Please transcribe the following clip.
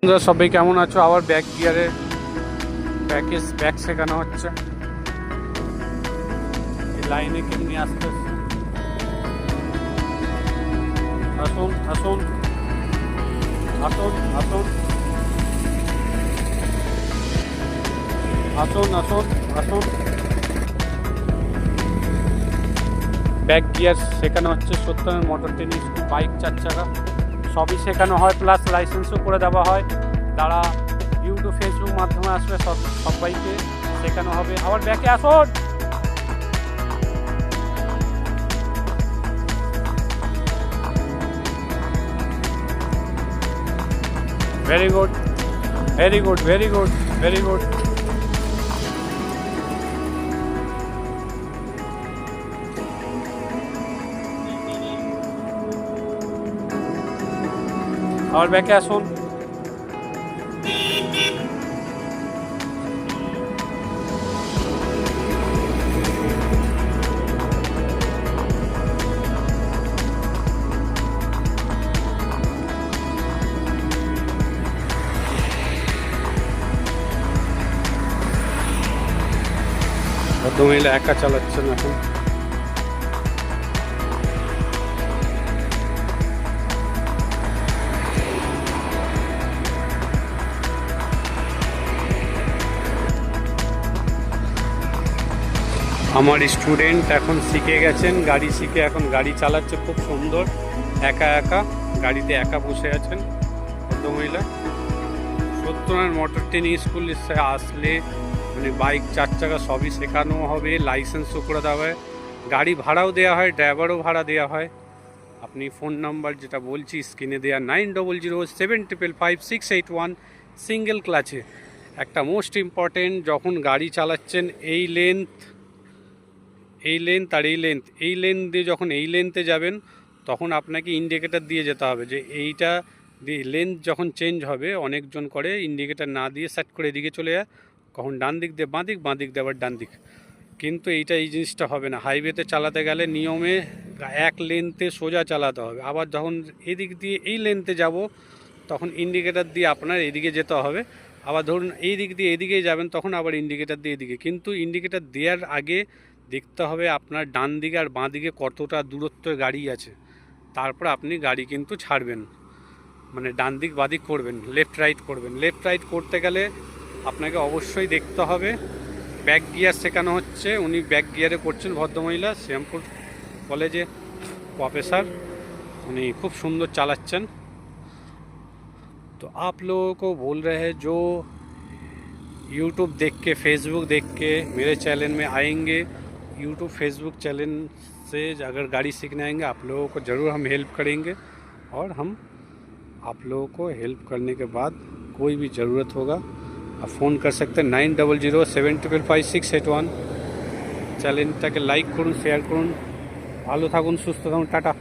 বন্ধুরা সবাই কেমন আছো? আবার ব্যাক গিয়ারে ব্যাক শেখানো হচ্ছে। এই লাইনে কেমনি আসতে আসুন আসুন আসুন আসুন আসুন আসুন আসুন ব্যাক গিয়ার শেখানো হচ্ছে। সত্যমের মোটর টেনিস বাইক 4 চাকা সবই শেখানো হয়, প্লাস লাইসেন্সও করে দেওয়া হয়। তারা ইউটিউব ফেসবুক মাধ্যমে আসবে, সবাইকে শেখানো হবে। আবার ব্যাকে আসুন। Very good, very good, very good, very good. আবার ব্যাকে আসুন। ভদ্রমহিলা একা চালাচ্ছেন এখন। আমার স্টুডেন্ট এখন শিখে গেছেন, গাড়ি শিখে এখন গাড়ি চালাচ্ছে খুব সুন্দর। একা একা গাড়িতে একা বসে আছেন ভদ্রমহিলা। সত্যনারায়ণ মোটর ট্রেনিং স্কুল আসলে মানে বাইক 4 চাকা সবই শেখানো হবে, লাইসেন্সও করে দেওয়া হয়, গাড়ি ভাড়াও দেওয়া হয়, ড্রাইভারও ভাড়া দেওয়া হয়। আপনি ফোন নাম্বার যেটা বলছি স্ক্রিনে দেওয়া 9007555681 সিঙ্গেল ক্লাচে। একটা মোস্ট ইম্পর্টেন্ট, যখন গাড়ি চালাচ্ছেন এই লেন্থ আর এই লেন্থ দিয়ে যখন এই লেন্থে যাবেন তখন আপনাকে ইন্ডিকেটার দিয়ে যেতে হবে, যে এইটা দিয়ে লেন্থ যখন চেঞ্জ হবে। অনেকজন করে ইন্ডিকেটার না দিয়ে সেট করে এদিকে চলে যায়, কখন ডান দিক দিয়ে বাঁ দিক দিয়ে আবার ডান দিক। কিন্তু এই জিনিসটা হবে না। হাইওয়েতে চালাতে গেলে নিয়মে এক লেন্থে সোজা চালাতে হবে। আবার যখন এদিক দিয়ে এই লেন্থে যাব তখন ইন্ডিকেটার দিয়ে আপনার এদিকে যেতে হবে। আবার ধরুন এই দিক দিয়ে এদিকে যাবেন তখন আবার ইন্ডিকেটার দিয়ে এদিকে। কিন্তু ইন্ডিকেটার দেওয়ার আগে দেখতে হবে আপনার ডান দিকে আর বাঁ দিকে কতটা দূরত্ব গাড়ি আছে, তারপর আপনি গাড়ি কিন্তু ছাড়বেন। মানে ডান দিক বাঁ দিক করবেন, লেফট রাইট করবেন। লেফট রাইট করতে গেলে আপনাকে অবশ্যই দেখতে হবে। ব্যাক গিয়ার শেখানো হচ্ছে, উনি ব্যাক গিয়ারে করছেন ভদ্রমহিলা, শ্যামপুর কলেজে প্রফেসর, उन्हें खूब सुंदर चालाচ্ছেন। तो आप लोगों को बोल रहे हैं जो यूट्यूब देख के फेसबुक देख के मेरे चैनल में आएंगे, यूट्यूब फेसबुक चैनल से अगर गाड़ी सीखने आएंगे आप लोगों को ज़रूर हम हेल्प करेंगे। और हम आप लोगों को हेल्प करने के बाद कोई भी ज़रूरत होगा आप फ़ोन कर सकते हैं 9007555681। চ্যানেলটাকে লাইক করুন, শেয়ার করুন। ভালো থাকুন, সুস্থ থাকুন, টাটা।